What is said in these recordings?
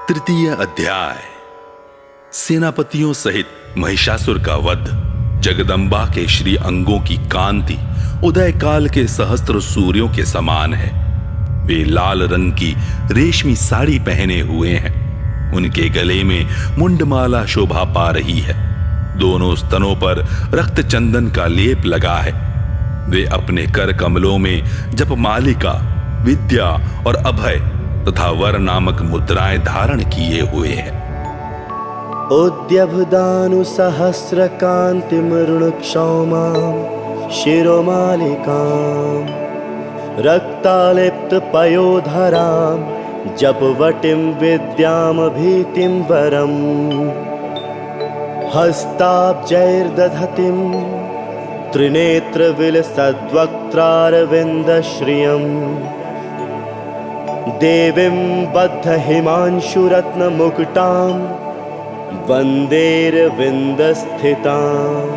तृतीय अध्याय। सेनापतियों सहित महिषासुर का वध। जगदंबा के श्री अंगों की कांति उदय काल के सहस्त्र सूर्यों के समान है। वे लाल रंग की रेशमी साड़ी पहने हुए हैं। उनके गले में मुंडमाला शोभा पा रही है। दोनों स्तनों पर रक्त चंदन का लेप लगा है। वे अपने कर कमलों में जपमालिका, विद्या और अभय तथा वर नामक मुद्राएं धारण किए हुए हैं। उद्यभदानु सहस्र कांतिमरुणक्षौमां शिरोमालिकां रक्तालिप्त पयोधरां जपवटिं विद्यां भीतिं वरम् हस्ताब्जैर्दधतिं त्रिनेत्रविलसद्वक्त्रारविन्दश्रियम् देवीं बद्धहिमांशुरत्नमुकुटां वन्देरविन्दस्थिताम्।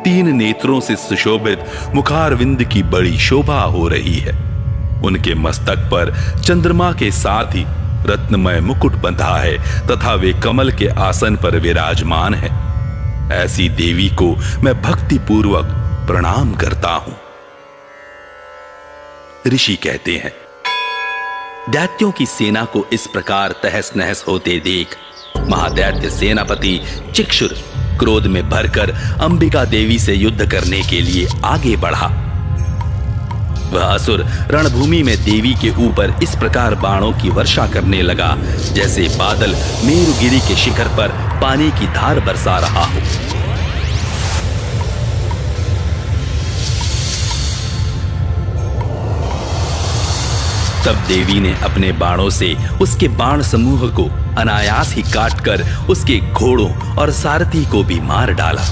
तीन नेत्रों से सुशोभित मुखारविंद की बड़ी शोभा हो रही है। उनके मस्तक पर चंद्रमा के साथ ही रत्नमय मुकुट बंधा है तथा वे कमल के आसन पर विराजमान है। ऐसी देवी को मैं भक्ति पूर्वक प्रणाम करता हूं। ऋषि कहते हैं, दैत्यों की सेना को इस प्रकार तहस नहस होते देख महादैत्य सेनापति चिक्षुर क्रोध में भरकर अंबिका देवी से युद्ध करने के लिए आगे बढ़ा। वह असुर रणभूमि में देवी के ऊपर इस प्रकार बाणों की वर्षा करने लगा जैसे बादल मेरुगिरी के शिखर पर पानी की धार बरसा रहा हो। तब देवी ने अपने बाणों से उसके बाण समूह को अनायास ही काटकर उसके घोड़ों और सारथी को भी मार डाला।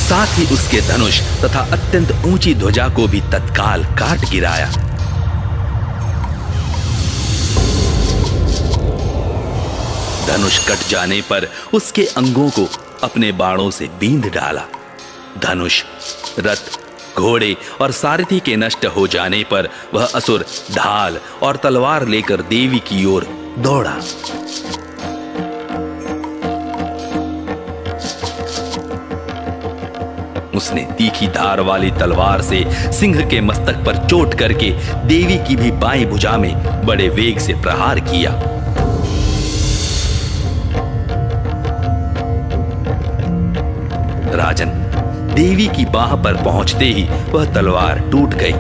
साथ ही उसके धनुष तथा अत्यंत ऊंची ध्वजा को भी तत्काल काट गिराया। धनुष कट जाने पर उसके अंगों को अपने बाणों से बींध डाला। धनुष, रथ, घोड़े और सारथी के नष्ट हो जाने पर वह असुर ढाल और तलवार लेकर देवी की ओर दौड़ा। उसने तीखी धार वाली तलवार से सिंह के मस्तक पर चोट करके देवी की भी बाईं भुजा में बड़े वेग से प्रहार किया। राजन, देवी की बाह पर पहुंचते ही वह तलवार टूट गई।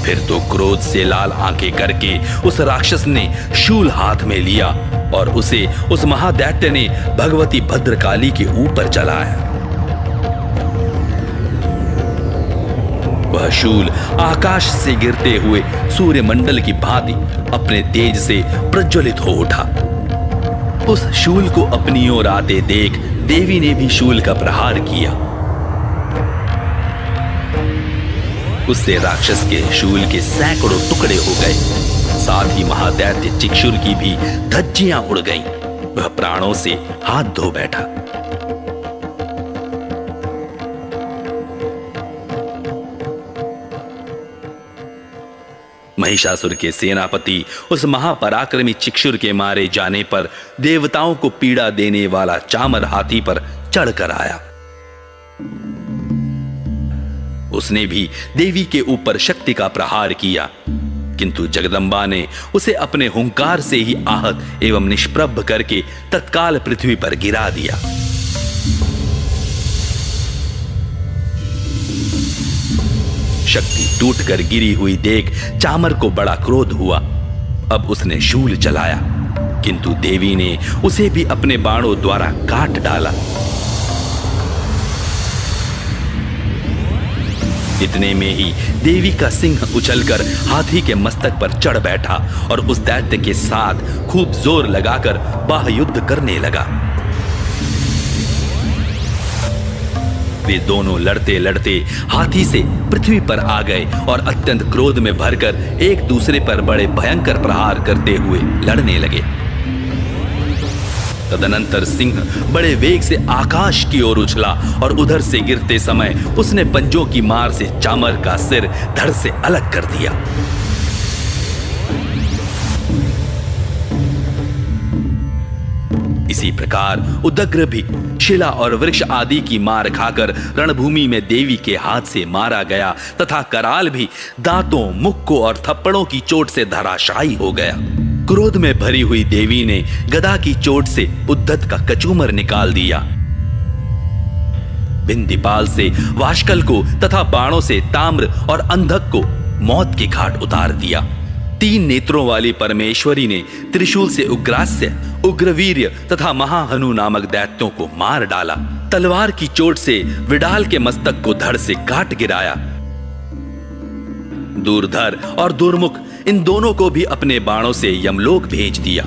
फिर तो क्रोध से लाल आंखें करके उस राक्षस ने शूल हाथ में लिया और उसे उस महादैत्य ने भगवती भद्रकाली के ऊपर चलाया। वह शूल आकाश से गिरते हुए सूर्यमंडल की भांति अपने तेज से प्रज्वलित हो उठा। उस शूल को अपनी ओर आते देख देवी ने भी शूल का प्रहार किया। उससे राक्षस के शूल के सैकड़ों टुकड़े हो गए। साथ ही महादैत्य चिक्षुर की भी धज्जियां उड़ गईं। वह प्राणों से हाथ धो बैठा। महिषासुर के सेनापति उस महापराक्रमी चिक्षुर के मारे जाने पर देवताओं को पीड़ा देने वाला चामर हाथी पर चढ़कर आया। उसने भी देवी के ऊपर शक्ति का प्रहार किया, किंतु जगदंबा ने उसे अपने हुंकार से ही आहत एवं निष्प्रभ करके तत्काल पृथ्वी पर गिरा दिया। शक्ति टूटकर गिरी हुई देख चामर को बड़ा क्रोध हुआ। अब उसने शूल चलाया, किंतु देवी ने उसे भी अपने बाणों द्वारा काट डाला। इतने में ही देवी का सिंह उछलकर हाथी के मस्तक पर चढ़ बैठा और उस दैत्य के साथ खूब जोर लगाकर बाह युद्ध करने लगा। वे दोनों लड़ते लड़ते हाथी से पृथ्वी पर आ गए और अत्यंत क्रोध में भरकर एक दूसरे पर बड़े भयंकर प्रहार करते हुए लड़ने लगे। तदनंतर सिंह बड़े वेग से आकाश की ओर उछला और उधर से गिरते समय उसने पंजों की मार से चामर का सिर धड़ से अलग कर दिया। इसी प्रकार उदग्र भी शिला और वृक्ष आदि की मार खाकर रणभूमि में देवी के हाथ से मारा गया तथा कराल भी दांतों, मुक्कों और थप्पड़ों की चोट से धराशायी हो गया। क्रोध में भरी हुई देवी ने गदा की चोट से उद्धत का कचूमर निकाल दिया। बिंदीपाल से वाष्कल को तथा बाणों से ताम्र और अंधक को मौत के घाट उतार दिया। 3 नेत्रों वाली परमेश्वरी ने त्रिशूल से उग्रास्य, उग्रवीर्य तथा महाहनु नामक दैत्यों को मार डाला। तलवार की चोट से विडाल के मस्तक को धड़ से काट गिराया। दूरधर और दुर्मुख इन दोनों को भी अपने बाणों से यमलोक भेज दिया।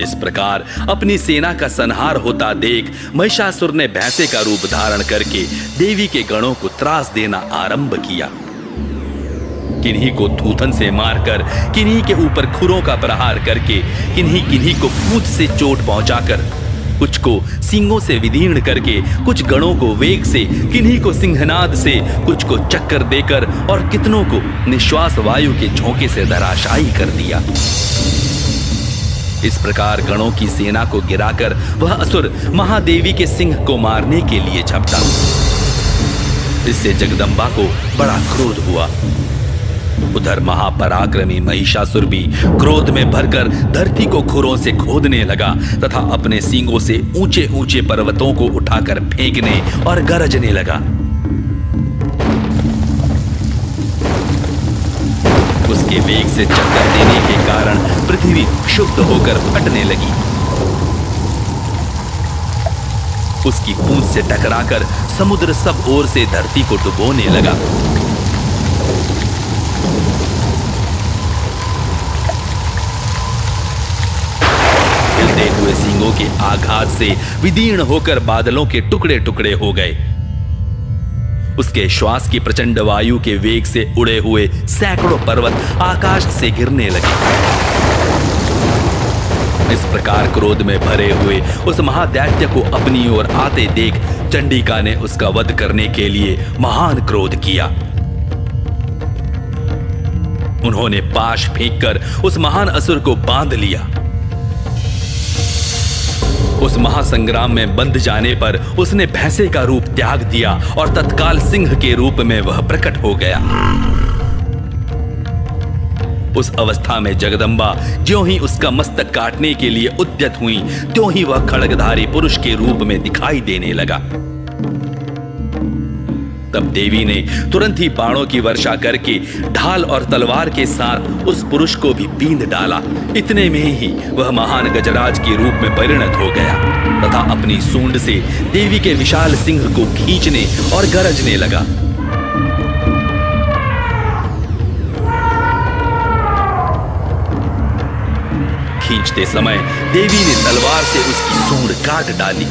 इस प्रकार अपनी सेना का संहार होता देख महिषासुर ने भैंसे का रूप धारण करके देवी के गणों को त्रास देना आरंभ किया। किन्हीं को थूथन से मारकर, किन्हीं के ऊपर खुरों का प्रहार करके, किन्हीं को पूंछ से चोट पहुंचाकर, कुछ को सींगों से विदीर्ण करके, कुछ गणों को वेग से, किन्हीं को सिंहनाद से, कुछ को चक्कर देकर और कितनों को निश्वास वायु के झोंके से धराशायी कर दिया। इस प्रकार गणों की सेना को गिराकर वह असुर महादेवी के सिंह को मारने के लिए झपटा। इससे जगदम्बा को बड़ा क्रोध हुआ। उधर महापराक्रमी महिषासुर भी क्रोध में भरकर धरती को खुरों से खोदने लगा तथा अपने सींगों से ऊंचे ऊंचे पर्वतों को उठाकर फेंकने और गरजने लगा। उसके वेग से चक्कर देने के कारण पृथ्वी क्षुब्ध होकर फटने लगी। उसकी पूंछ से टकराकर समुद्र सब ओर से धरती को डुबोने लगा। हिलते हुए सींगों के आघात से विदीर्ण होकर बादलों के टुकड़े टुकड़े हो गए। उसके श्वास की प्रचंड वायु के वेग से उड़े हुए सैकड़ों पर्वत आकाश से गिरने लगे। इस प्रकार क्रोध में भरे हुए उस महादैत्य को अपनी ओर आते देख चंडिका ने उसका वध करने के लिए महान क्रोध किया। उन्होंने पाश फेंककर उस महान असुर को बांध लिया। उस महासंग्राम में बंध जाने पर उसने भैंसे का रूप त्याग दिया और तत्काल सिंह के रूप में वह प्रकट हो गया। उस अवस्था में जगदम्बा ज्यों ही उसका मस्तक काटने के लिए उद्यत हुई, त्यों ही वह खड्गधारी पुरुष के रूप में दिखाई देने लगा। तब देवी ने तुरंत ही बाणों की वर्षा करके ढाल और तलवार के साथ उस पुरुष को भी बींध डाला। इतने में ही वह महान गजराज के रूप में परिणत हो गया तथा अपनी सूंड से देवी के विशाल सिंह को खींचने और गरजने लगा। खींचते समय देवी ने तलवार से उसकी सूंड काट डाली।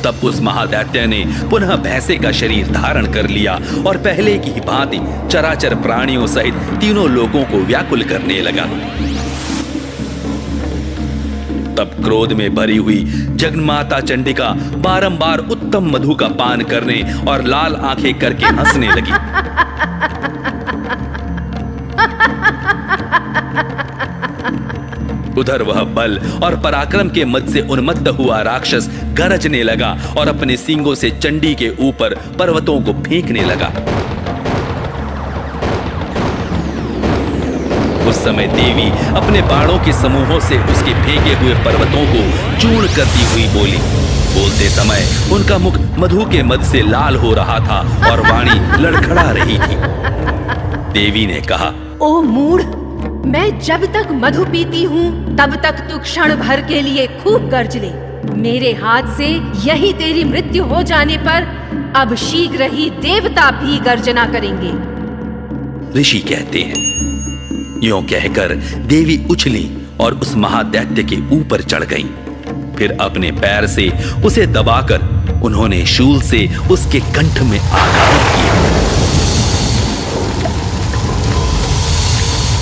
तब उस महादैत्य ने पुनः भैंसे का शरीर धारण कर लिया और पहले की ही भांति चराचर प्राणियों सहित तीनों लोगों को व्याकुल करने लगा। तब क्रोध में भरी हुई जगन्माता चंडिका बारंबार उत्तम मधु का पान करने और लाल आंखें करके हंसने लगी। उधर वह बल और पराक्रम के मद से उन्मत्त हुआ राक्षस गरजने लगा और अपने सींगों से चंडी के ऊपर पर्वतों को फेंकने लगा। उस समय देवी अपने बाणों के समूहों से उसके फेंके हुए पर्वतों को चूर्ण करती हुई बोली। बोलते समय उनका मुख मधु के मद से लाल हो रहा था और वाणी लड़खड़ा रही थी। देवी ने कहा, ओ मूढ़, मैं जब तक मधु पीती हूँ तब तक तू क्षण भर के लिए खूब गर्ज ले। मेरे हाथ से यही तेरी मृत्यु हो जाने पर अब शीघ्र ही देवता भी गर्जना करेंगे। ऋषि कहते हैं, यों कहकर देवी उछली और उस महादैत्य के ऊपर चढ़ गईं। फिर अपने पैर से उसे दबाकर उन्होंने शूल से उसके कंठ में आघात किया।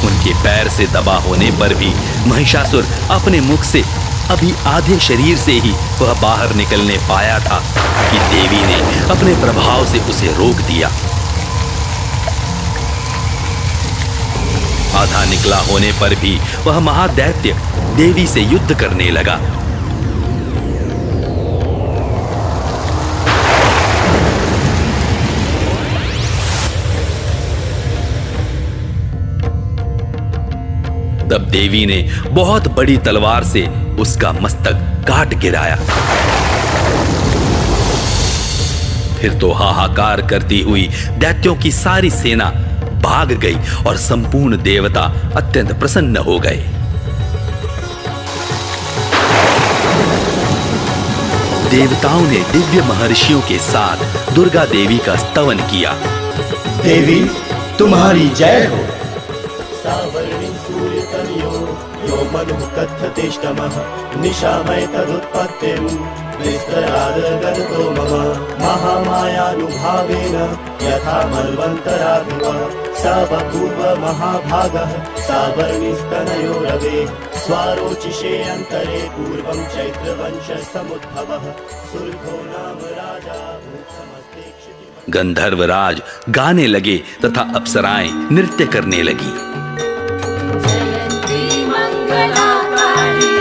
उनके पैर से दबा होने पर भी महिषासुर अपने मुख से अभी आधे शरीर से ही वह बाहर निकलने पाया था कि देवी ने अपने प्रभाव से उसे रोक दिया। आधा निकला होने पर भी वह महादैत्य देवी से युद्ध करने लगा। तब देवी ने बहुत बड़ी तलवार से उसका मस्तक काट गिराया। फिर तो हाहाकार करती हुई दैत्यों की सारी सेना भाग गई और संपूर्ण देवता अत्यंत प्रसन्न हो गए। देवताओं ने दिव्य महर्षियों के साथ दुर्गा देवी का स्तवन किया। देवी तुम्हारी जय हो। सावर्णि सूर्यतनयो यो मनुः कथ्यतेष्टमः निशामय तदुत्पत्तिं निस्तरादगतो मम महामायानुभावेन यथा मन्वन्तराधिपः स बभूव महाभागः सावर्णिस्तनयो रवे स्वारोचिषे अन्तरे पूर्वं चैत्रवंशसमुद्भवः सुरभो नाम राजा भूत्समस्ते क्षितिमन्। गंधर्वराज गाने लगे तथा अप्सराएं नृत्य करने लगी। जयन्ती मंगलाकाली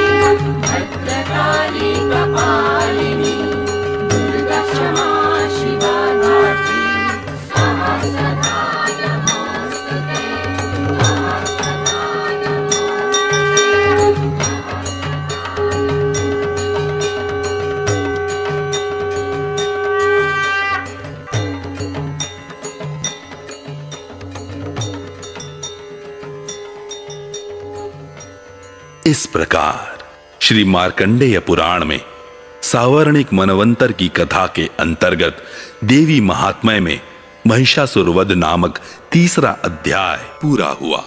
भद्रकाली कपालिनी दुर्गा क्षमा शिवा धात्री स्वाहा सदा नमोस्तुते स्वाहा सदा नमोस्तुते। इस प्रकार श्री मार्कंडेय पुराण में सावर्णिक मनवंतर की कथा के अंतर्गत देवी महात्म्य में महिषासुर वध नामक तीसरा अध्याय पूरा हुआ।